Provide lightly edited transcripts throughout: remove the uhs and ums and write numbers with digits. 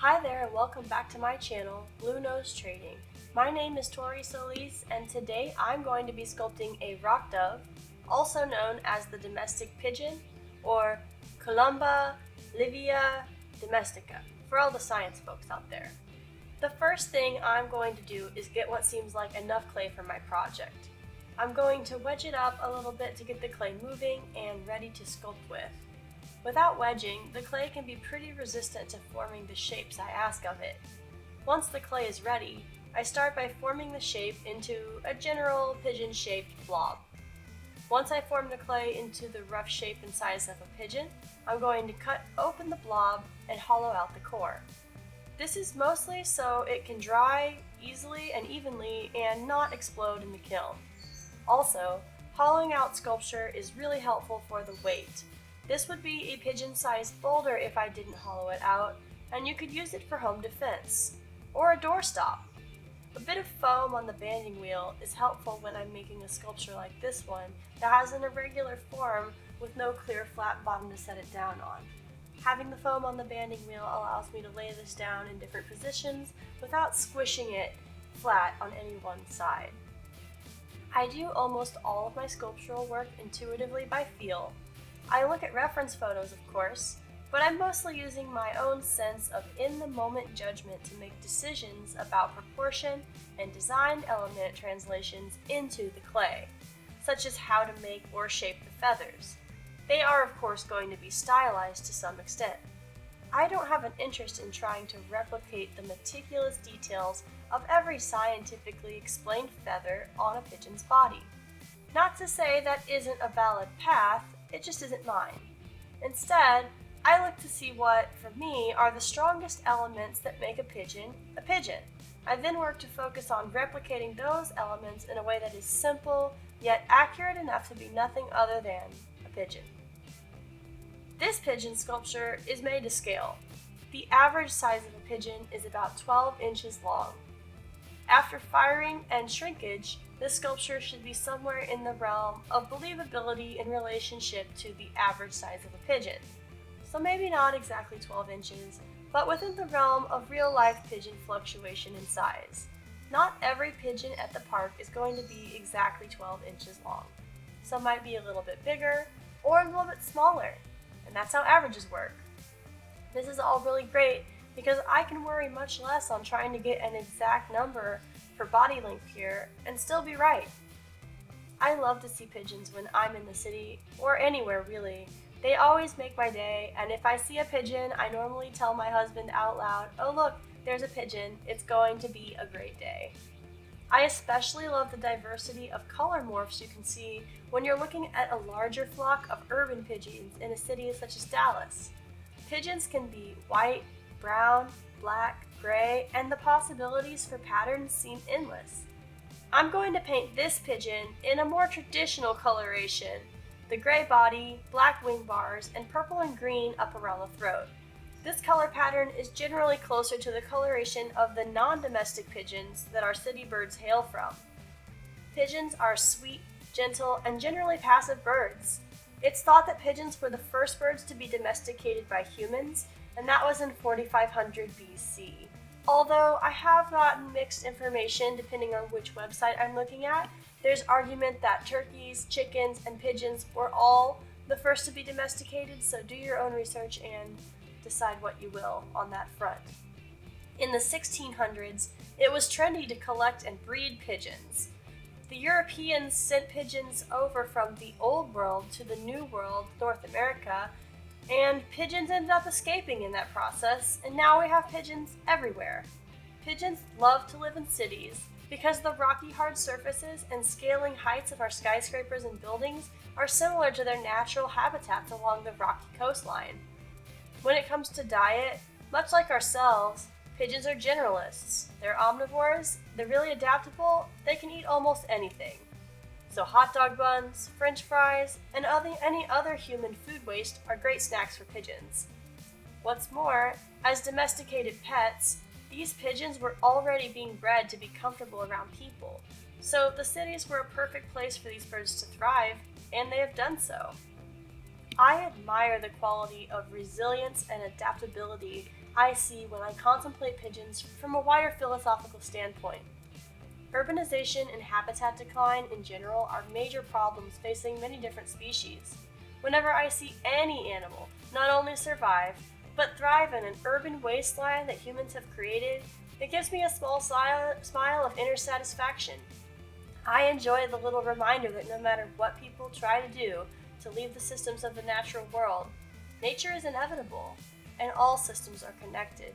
Hi there and welcome back to my channel, Blue Nose Trading. My name is Tori Solis and today I'm going to be sculpting a rock dove, also known as the domestic pigeon or Columba livia domestica, for all the science folks out there. The first thing I'm going to do is get what seems like enough clay for my project. I'm going to wedge it up a little bit to get the clay moving and ready to sculpt with. Without wedging, the clay can be pretty resistant to forming the shapes I ask of it. Once the clay is ready, I start by forming the shape into a general pigeon-shaped blob. Once I form the clay into the rough shape and size of a pigeon, I'm going to cut open the blob and hollow out the core. This is mostly so it can dry easily and evenly and not explode in the kiln. Also, hollowing out sculpture is really helpful for the weight. This would be a pigeon-sized boulder if I didn't hollow it out, and you could use it for home defense, or a doorstop. A bit of foam on the banding wheel is helpful when I'm making a sculpture like this one that has an irregular form with no clear flat bottom to set it down on. Having the foam on the banding wheel allows me to lay this down in different positions without squishing it flat on any one side. I do almost all of my sculptural work intuitively by feel. I look at reference photos, of course, but I'm mostly using my own sense of in-the-moment judgment to make decisions about proportion and design element translations into the clay, such as how to make or shape the feathers. They are, of course, going to be stylized to some extent. I don't have an interest in trying to replicate the meticulous details of every scientifically explained feather on a pigeon's body. Not to say that isn't a valid path, it just isn't mine. Instead, I look to see what, for me, are the strongest elements that make a pigeon a pigeon. I then work to focus on replicating those elements in a way that is simple, yet accurate enough to be nothing other than a pigeon. This pigeon sculpture is made to scale. The average size of a pigeon is about 12 inches long. After firing and shrinkage, this sculpture should be somewhere in the realm of believability in relationship to the average size of a pigeon. So maybe not exactly 12 inches, but within the realm of real-life pigeon fluctuation in size. Not every pigeon at the park is going to be exactly 12 inches long. Some might be a little bit bigger or a little bit smaller, and that's how averages work. This is all really great because I can worry much less on trying to get an exact number for body length here and still be right. I love to see pigeons when I'm in the city, or anywhere really. They always make my day, and if I see a pigeon, I normally tell my husband out loud, "Oh look, there's a pigeon, it's going to be a great day." I especially love the diversity of color morphs you can see when you're looking at a larger flock of urban pigeons in a city such as Dallas. Pigeons can be white, brown, black, gray, and the possibilities for patterns seem endless. I'm going to paint this pigeon in a more traditional coloration, the gray body, black wing bars, and purple and green up around the throat. This color pattern is generally closer to the coloration of the non-domestic pigeons that our city birds hail from. Pigeons are sweet, gentle, and generally passive birds. It's thought that pigeons were the first birds to be domesticated by humans, and that was in 4500 BC. Although I have gotten mixed information depending on which website I'm looking at. There's argument that turkeys, chickens, and pigeons were all the first to be domesticated, so do your own research and decide what you will on that front. In the 1600s, it was trendy to collect and breed pigeons. The Europeans sent pigeons over from the Old World to the New World, North America, and pigeons ended up escaping in that process, and now we have pigeons everywhere. Pigeons love to live in cities because the rocky hard surfaces and scaling heights of our skyscrapers and buildings are similar to their natural habitats along the rocky coastline. When it comes to diet, much like ourselves, pigeons are generalists. They're omnivores, they're really adaptable, they can eat almost anything. So hot dog buns, french fries, and any other human food waste are great snacks for pigeons. What's more, as domesticated pets, these pigeons were already being bred to be comfortable around people. So the cities were a perfect place for these birds to thrive, and they have done so. I admire the quality of resilience and adaptability I see when I contemplate pigeons from a wider philosophical standpoint. Urbanization and habitat decline in general are major problems facing many different species. Whenever I see any animal not only survive, but thrive in an urban wasteland that humans have created, it gives me a small smile of inner satisfaction. I enjoy the little reminder that no matter what people try to do to leave the systems of the natural world, nature is inevitable, and all systems are connected.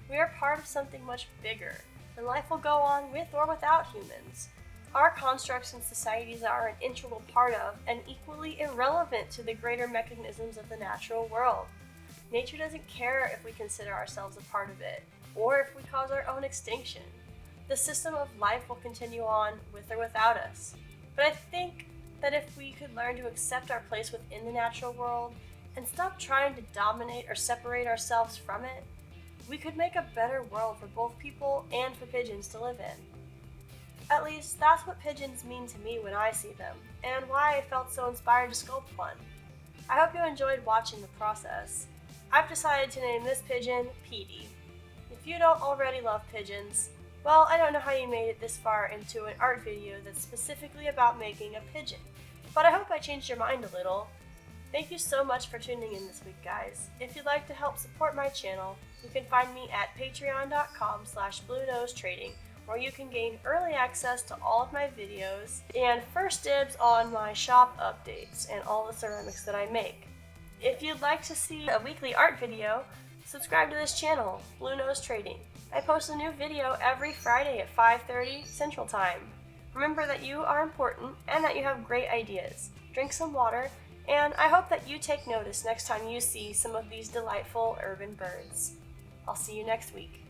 We are part of something much bigger, and life will go on with or without humans. Our constructs and societies are an integral part of and equally irrelevant to the greater mechanisms of the natural world. Nature doesn't care if we consider ourselves a part of it, or if we cause our own extinction. The system of life will continue on with or without us. But I think that if we could learn to accept our place within the natural world and stop trying to dominate or separate ourselves from it, we could make a better world for both people and for pigeons to live in. At least, that's what pigeons mean to me when I see them, and why I felt so inspired to sculpt one. I hope you enjoyed watching the process. I've decided to name this pigeon Petey. If you don't already love pigeons, well, I don't know how you made it this far into an art video that's specifically about making a pigeon, but I hope I changed your mind a little. Thank you so much for tuning in this week, guys. If you'd like to help support my channel, you can find me at patreon.com/bluenosetrading, where you can gain early access to all of my videos and first dibs on my shop updates and all the ceramics that I make. If you'd like to see a weekly art video, subscribe to this channel, Blue Nose Trading. I post a new video every Friday at 5:30 Central Time. Remember that you are important and that you have great ideas. Drink some water, and I hope that you take notice next time you see some of these delightful urban birds. I'll see you next week.